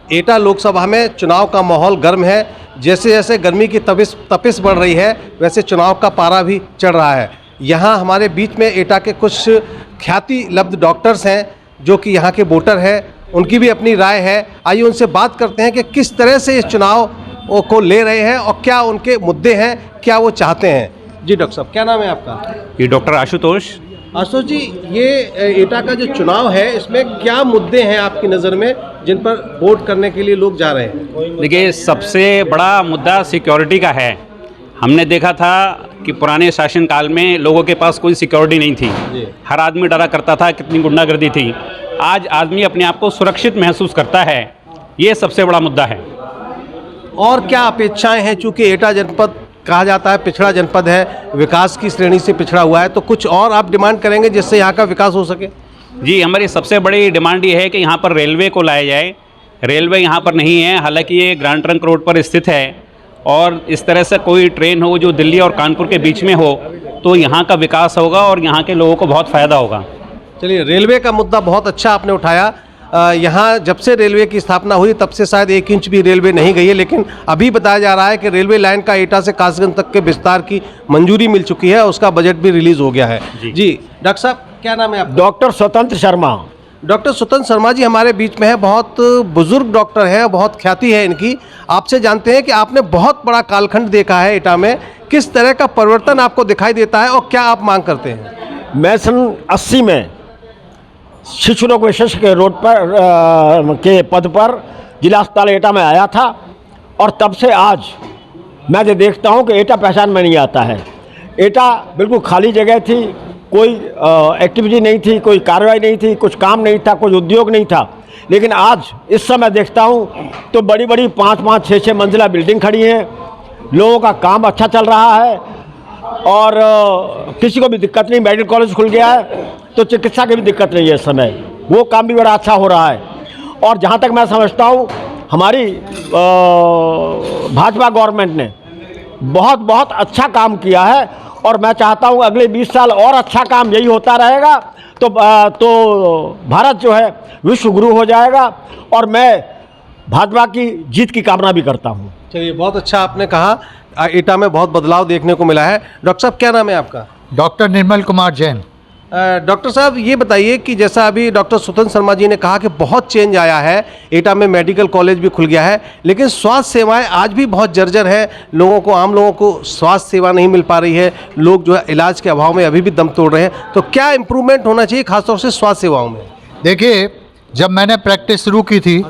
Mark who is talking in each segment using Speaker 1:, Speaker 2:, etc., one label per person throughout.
Speaker 1: एटा लोकसभा में चुनाव का माहौल गर्म है। जैसे जैसे गर्मी की तपिश बढ़ रही है वैसे चुनाव का पारा भी चढ़ रहा है। यहाँ हमारे बीच में एटा के कुछ ख्याति लब्ध डॉक्टर्स हैं जो कि यहाँ के वोटर हैं, उनकी भी अपनी राय है। आइए उनसे बात करते हैं कि किस तरह से इस चुनाव को ले रहे हैं और क्या उनके मुद्दे हैं, क्या वो चाहते हैं। जी डॉक्टर साहब, क्या नाम है आपका?
Speaker 2: ये डॉक्टर आशुतोष
Speaker 1: जी, ये एटा का जो चुनाव है इसमें क्या मुद्दे हैं आपकी नज़र में जिन पर वोट करने के लिए लोग जा रहे हैं?
Speaker 2: देखिए, सबसे बड़ा मुद्दा सिक्योरिटी का है। हमने देखा था कि पुराने शासनकाल में लोगों के पास कोई सिक्योरिटी नहीं थी, हर आदमी डरा करता था, कितनी गुंडागर्दी थी। आज आदमी अपने आप को सुरक्षित महसूस करता है, ये सबसे बड़ा मुद्दा है।
Speaker 1: और क्या अपेक्षाएं हैं? चूँकि एटा जनपद कहा जाता है पिछड़ा जनपद है, विकास की श्रेणी से पिछड़ा हुआ है, तो कुछ और आप डिमांड करेंगे जिससे यहाँ का विकास हो सके?
Speaker 2: जी, हमारी सबसे बड़ी डिमांड ये है कि यहाँ पर रेलवे को लाया जाए। रेलवे यहाँ पर नहीं है, हालांकि ये ग्रांड ट्रंक रोड पर स्थित है, और इस तरह से कोई ट्रेन हो जो दिल्ली और कानपुर के बीच में हो तो यहाँ का विकास होगा और यहाँ के लोगों को बहुत फ़ायदा होगा।
Speaker 1: चलिए, रेलवे का मुद्दा बहुत अच्छा आपने उठाया। यहाँ जब से रेलवे की स्थापना हुई तब से शायद 1 इंच भी रेलवे नहीं गई है, लेकिन अभी बताया जा रहा है कि रेलवे लाइन का एटा से कासगंज तक के विस्तार की मंजूरी मिल चुकी है, उसका बजट भी रिलीज हो गया है। जी डॉक्टर साहब, क्या नाम है आपका?
Speaker 3: डॉक्टर स्वतंत्र शर्मा।
Speaker 1: डॉक्टर स्वतंत्र शर्मा जी हमारे बीच में है, बहुत बुजुर्ग डॉक्टर हैं, बहुत ख्याति है इनकी। आपसे जानते हैं कि आपने बहुत बड़ा कालखंड देखा है एटा में, किस तरह का परिवर्तन आपको दिखाई देता है और क्या आप मांग करते हैं?
Speaker 3: मैं सन 80 में शिशु रोग विशेषज्ञ के रोड पर के पद पर जिला अस्पताल एटा में आया था, और तब से आज मैं जो देखता हूं कि एटा पहचान में नहीं आता है। एटा बिल्कुल खाली जगह थी, कोई एक्टिविटी नहीं थी, कोई कार्रवाई नहीं थी, कुछ काम नहीं था, कोई उद्योग नहीं था। लेकिन आज इस समय देखता हूं तो बड़ी बड़ी 5-5, 6-6 मंजिला बिल्डिंग खड़ी हैं, लोगों का काम अच्छा चल रहा है और किसी को भी दिक्कत नहीं। मेडिकल कॉलेज खुल गया है तो चिकित्सा की भी दिक्कत नहीं है इस समय, वो काम भी बड़ा अच्छा हो रहा है। और जहाँ तक मैं समझता हूँ हमारी भाजपा गवर्नमेंट ने बहुत अच्छा काम किया है, और मैं चाहता हूँ अगले 20 साल और अच्छा काम यही होता रहेगा तो भारत जो है विश्व गुरु हो जाएगा, और मैं भाजपा की जीत की कामना भी करता हूँ।
Speaker 1: चलिए, बहुत अच्छा आपने कहा। एटा में बहुत बदलाव देखने को मिला है। डॉक्टर साहब, क्या नाम है आपका?
Speaker 4: डॉक्टर निर्मल कुमार जैन।
Speaker 1: डॉक्टर साहब, ये बताइए कि जैसा अभी डॉक्टर स्वतंत्र शर्मा जी ने कहा कि बहुत चेंज आया है, एटा में मेडिकल कॉलेज भी खुल गया है, लेकिन स्वास्थ्य सेवाएं आज भी बहुत जर्जर है। लोगों को, आम लोगों को स्वास्थ्य सेवा नहीं मिल पा रही है, लोग जो है इलाज के अभाव में अभी भी दम तोड़ रहे हैं। तो क्या इम्प्रूवमेंट होना चाहिए खासतौर से स्वास्थ्य सेवाओं में?
Speaker 4: देखिए, जब मैंने प्रैक्टिस शुरू की थी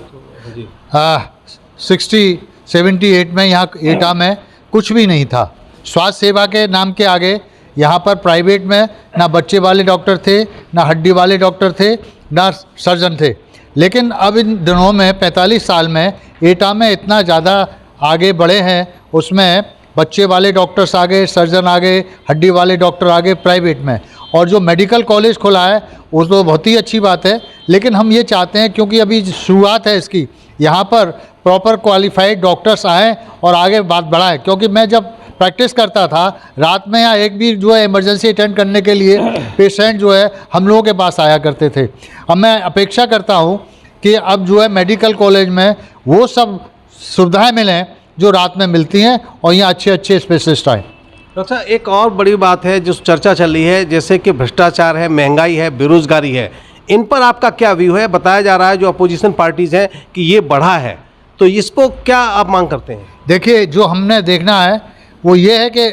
Speaker 4: 78 में, यहाँ एटा में कुछ भी नहीं था। स्वास्थ्य सेवा के नाम के आगे यहाँ पर प्राइवेट में ना बच्चे वाले डॉक्टर थे, ना हड्डी वाले डॉक्टर थे, ना सर्जन थे। लेकिन अब इन दिनों में 45 साल में एटा में इतना ज़्यादा आगे बढ़े हैं, उसमें बच्चे वाले डॉक्टर्स आ गए, सर्जन आ गए, हड्डी वाले डॉक्टर आ गए प्राइवेट में। और जो मेडिकल कॉलेज खुला है वो तो बहुत ही अच्छी बात है, लेकिन हम ये चाहते हैं, क्योंकि अभी शुरुआत है इसकी, यहाँ पर प्रॉपर क्वालिफाइड डॉक्टर्स आएँ और आगे बात बढ़ाएँ। क्योंकि मैं जब प्रैक्टिस करता था रात में, यहाँ एक भी जो है इमरजेंसी अटेंड करने के लिए पेशेंट जो है हम लोगों के पास आया करते थे। अब मैं अपेक्षा करता हूँ कि अब जो है मेडिकल कॉलेज में वो सब सुविधाएं मिलें जो रात में मिलती हैं, और यहाँ अच्छे स्पेशलिस्ट आए।
Speaker 1: डॉक्टर साहब, एक और बड़ी बात है जो चर्चा चल रही है, जैसे कि भ्रष्टाचार है, महंगाई है, बेरोजगारी है, इन पर आपका क्या व्यू है? बताया जा रहा है जो अपोजिशन पार्टीज़ हैं कि ये बढ़ा है, तो इसको क्या आप मांग करते हैं?
Speaker 4: देखिए, जो हमने देखना है वो ये है कि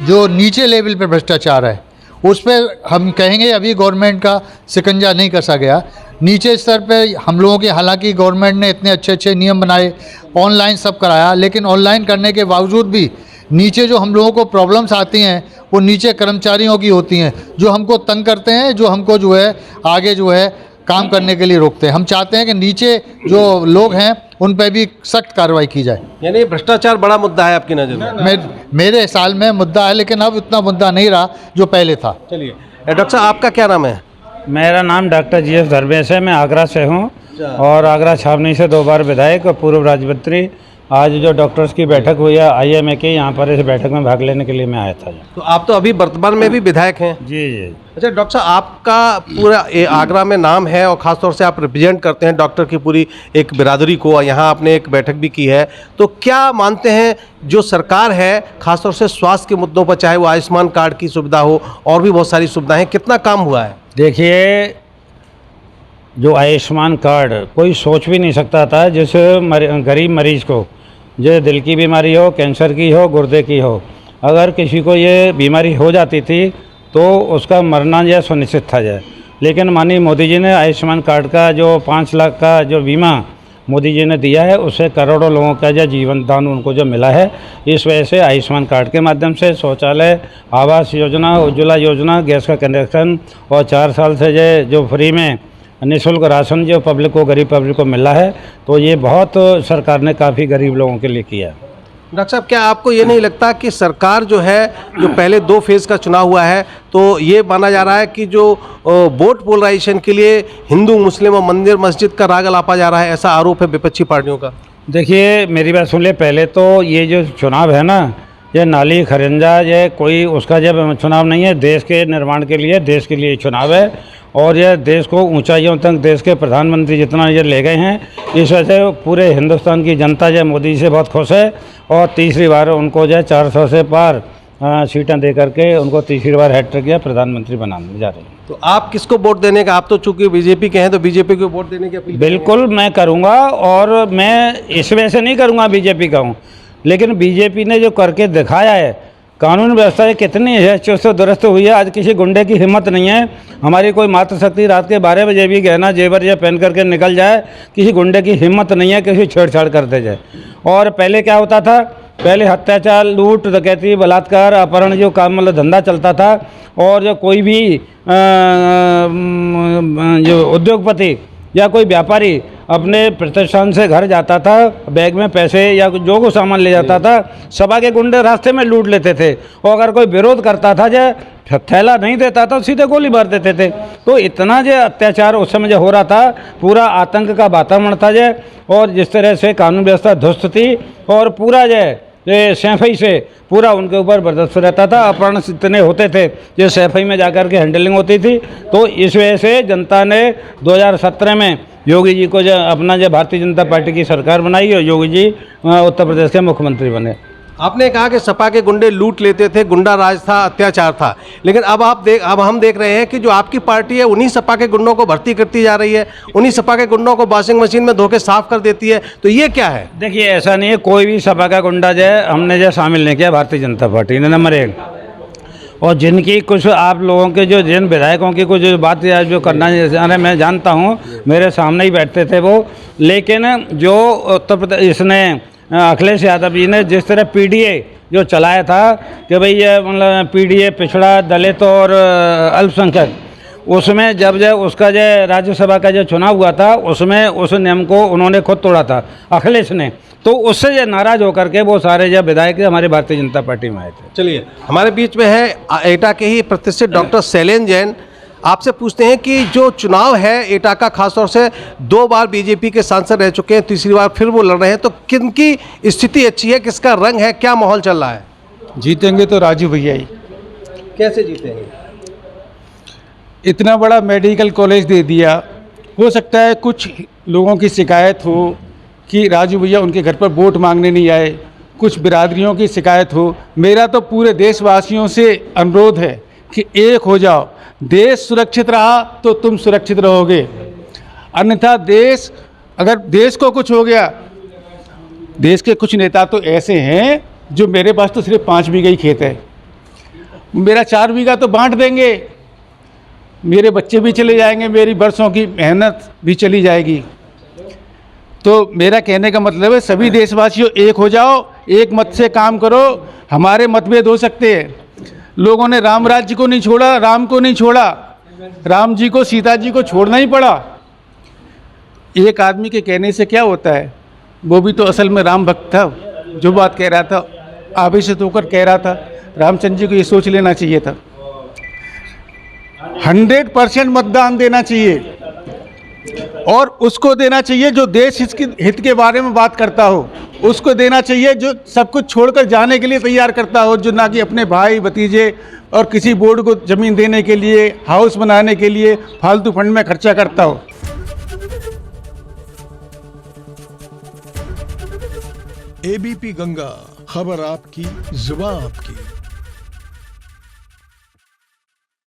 Speaker 4: जो नीचे लेवल पे भ्रष्टाचार है उस पर हम कहेंगे अभी गवर्नमेंट का शिकंजा नहीं कसा गया। नीचे स्तर पे हम लोगों के, हालांकि गवर्नमेंट ने इतने अच्छे नियम बनाए, ऑनलाइन सब कराया, लेकिन ऑनलाइन करने के बावजूद भी नीचे जो हम लोगों को प्रॉब्लम्स आती हैं वो नीचे कर्मचारियों की होती हैं, जो हमको तंग करते हैं, जो हमको जो है आगे जो है काम करने के लिए रोकते हैं। हम चाहते हैं कि नीचे जो लोग हैं उन पर भी सख्त कार्रवाई की जाए।
Speaker 1: यानी भ्रष्टाचार बड़ा मुद्दा है आपकी नज़र में?
Speaker 4: मेरे साल में मुद्दा है, लेकिन अब इतना मुद्दा नहीं रहा जो पहले था।
Speaker 1: चलिए, डॉक्टर साहब, आपका क्या नाम है?
Speaker 5: मेरा नाम डॉक्टर जी एस धर्मेश है। मैं आगरा से हूँ और आगरा छावनी से 2 बार विधायक और पूर्व राज्य मंत्री आज जो डॉक्टर्स की बैठक हुई है IMA की, यहाँ पर इस बैठक में भाग लेने के लिए मैं आया था।
Speaker 1: तो आप तो अभी वर्तमान में भी विधायक हैं।
Speaker 5: जी जी।
Speaker 1: अच्छा डॉक्टर साहब, आपका पूरा आगरा में नाम है और ख़ासतौर से आप रिप्रेजेंट करते हैं डॉक्टर की पूरी एक बिरादरी को, और यहाँ आपने एक बैठक भी की है। तो क्या मानते हैं जो सरकार है ख़ासतौर से स्वास्थ्य के मुद्दों पर, चाहे वो आयुष्मान कार्ड की सुविधा हो और भी बहुत सारी सुविधाएं, कितना काम हुआ है?
Speaker 5: देखिए, जो आयुष्मान कार्ड कोई सोच भी नहीं सकता था, जिस गरीब मरीज को जो दिल की बीमारी हो, कैंसर की हो, गुर्दे की हो, अगर किसी को ये बीमारी हो जाती थी तो उसका मरना जो सुनिश्चित था जाए। लेकिन माननीय मोदी जी ने आयुष्मान कार्ड का जो 5 लाख का जो बीमा मोदी जी ने दिया है, उससे करोड़ों लोगों का जो जीवन दान उनको जो मिला है। इस वजह से आयुष्मान कार्ड के माध्यम से शौचालय, आवास योजना, उज्ज्वला योजना, गैस का कनेक्शन और 4 साल से जो फ्री में निःशुल्क राशन जो पब्लिक को, गरीब पब्लिक को मिला है, तो ये बहुत सरकार ने काफ़ी गरीब लोगों के लिए किया।
Speaker 1: डॉक्टर साहब, क्या आपको ये नहीं लगता कि सरकार जो है, जो पहले 2 फेज़ का चुनाव हुआ है, तो ये माना जा रहा है कि जो वोट पोलराइजेशन के लिए हिंदू, मुस्लिम और मंदिर मस्जिद का राग लापा जा रहा है, ऐसा आरोप है विपक्षी पार्टियों का?
Speaker 5: देखिए, मेरी बात सुन ले। पहले तो ये जो चुनाव है ना, ये नाली खरंजा, ये कोई उसका जब चुनाव नहीं है, देश के निर्माण के लिए, देश के लिए चुनाव है। और यह देश को ऊंचाइयों तक देश के प्रधानमंत्री जितना ये ले गए हैं, इस वजह से पूरे हिंदुस्तान की जनता जो मोदी जी से बहुत खुश है। और तीसरी बार उनको जो 400 से पार सीटें दे करके उनको तीसरी बार हैट्रिक या प्रधानमंत्री बनाने जा रहे हैं।
Speaker 1: तो आप किसको वोट देने का, आप तो चूंकि बीजेपी के हैं तो बीजेपी को वोट देने की अपील?
Speaker 5: बिल्कुल मैं करूँगा, और मैं इस वजह से नहीं करूँगा बीजेपी का हूँ, लेकिन बीजेपी ने जो करके दिखाया है, कानून व्यवस्था कितनी है चुस्त दुरुस्त हुई है। आज किसी गुंडे की हिम्मत नहीं है। हमारी कोई मातृशक्ति रात के 12 बजे भी गहना जेवर या पहन करके निकल जाए, किसी गुंडे की हिम्मत नहीं है किसी छेड़छाड़ करते जाए। और पहले क्या होता था, पहले अत्याचार, लूट, डकैती, बलात्कार, अपहरण जो काम मतलब धंधा चलता था। और जो कोई भी जो उद्योगपति या कोई व्यापारी अपने प्रतिष्ठान से घर जाता था, बैग में पैसे या जो को सामान ले जाता था, सभा के गुंडे रास्ते में लूट लेते थे। और अगर कोई विरोध करता था, जो थैला नहीं देता था, सीधे गोली मार देते थे। तो इतना जो अत्याचार उस समय जो हो रहा था, पूरा आतंक का वातावरण था जो। और जिस तरह से कानून व्यवस्था ध्वस्त थी, और पूरा ये सैफई से पूरा उनके ऊपर बर्दाश्त रहता था। अपहरण इतने होते थे जो सैफई में जाकर के हैंडलिंग होती थी। तो इस वजह से जनता ने 2017 में योगी जी को जो अपना जो भारतीय जनता पार्टी की सरकार बनाई, और योगी जी उत्तर प्रदेश के मुख्यमंत्री बने।
Speaker 1: आपने कहा कि सपा के गुंडे लूट लेते थे, गुंडा राज था, अत्याचार था, लेकिन अब हम देख रहे हैं कि जो आपकी पार्टी है उन्हीं सपा के गुंडों को भर्ती करती जा रही है, उन्हीं सपा के गुंडों को वॉशिंग मशीन में धो के साफ कर देती है। तो ये क्या है?
Speaker 5: देखिए, ऐसा नहीं है, कोई भी सपा का गुंडा जो है हमने जो शामिल नहीं किया भारतीय जनता पार्टी ने, नंबर 1। और जिनकी कुछ आप लोगों के जो जिन विधायकों की कुछ बात जो करना है, मैं जानता हूँ, मेरे सामने ही बैठते थे वो। लेकिन जो उत्तर प्रदेश इसने अखिलेश यादव जी ने जिस तरह PDA जो चलाया था कि भाई ये मतलब PDA पिछड़ा, दलित और अल्पसंख्यक, उसमें जब उसका जो राज्यसभा का जो चुनाव हुआ था, उसमें उस नियम को उन्होंने खुद तोड़ा था अखिलेश ने। तो उससे जो नाराज होकर के वो सारे जो विधायक हमारी भारतीय जनता पार्टी में आए थे।
Speaker 1: चलिए, हमारे बीच में है एटा के ही प्रतिष्ठित डॉक्टर शैलेंद्र जैन। आपसे पूछते हैं कि जो चुनाव है एटा का, खासतौर से 2 बार बीजेपी के सांसद रह चुके हैं, तीसरी बार फिर वो लड़ रहे हैं, तो किनकी स्थिति अच्छी है, किसका रंग है, क्या माहौल चल रहा है?
Speaker 6: जीतेंगे तो राजू भैया ही।
Speaker 1: कैसे जीतेंगे?
Speaker 6: इतना बड़ा मेडिकल कॉलेज दे दिया। हो सकता है कुछ लोगों की शिकायत हो कि राजू भैया उनके घर पर वोट मांगने नहीं आए, कुछ बिरादरियों की शिकायत हो। मेरा तो पूरे देशवासियों से अनुरोध है कि एक हो जाओ। देश सुरक्षित रहा तो तुम सुरक्षित रहोगे, अन्यथा अगर देश को कुछ हो गया। देश के कुछ नेता तो ऐसे हैं जो, मेरे पास तो सिर्फ 5 बीघा ही खेत है, मेरा 4 बीघा तो बांट देंगे, मेरे बच्चे भी चले जाएंगे, मेरी बरसों की मेहनत भी चली जाएगी। तो मेरा कहने का मतलब है, सभी देशवासियों एक हो जाओ, एक मत से काम करो। हमारे मतभेद हो सकते हैं, लोगों ने राम राज्य को नहीं छोड़ा, राम को नहीं छोड़ा, राम जी को, सीता जी को छोड़ना ही पड़ा। एक आदमी के कहने से क्या होता है, वो भी तो असल में राम भक्त था, जो बात कह रहा था आवेशित होकर कह रहा था। रामचंद्र जी को ये सोच लेना चाहिए था। 100% मतदान देना चाहिए। और उसको देना चाहिए जो देश हित के बारे में बात करता हो, उसको देना चाहिए जो सब कुछ छोड़कर जाने के लिए तैयार करता हो, जो ना कि अपने भाई भतीजे और किसी बोर्ड को ज़मीन देने के लिए, हाउस बनाने के लिए फालतू फंड में खर्चा करता हो।
Speaker 7: एबीपी गंगा, खबर आपकी, जुबान आपकी।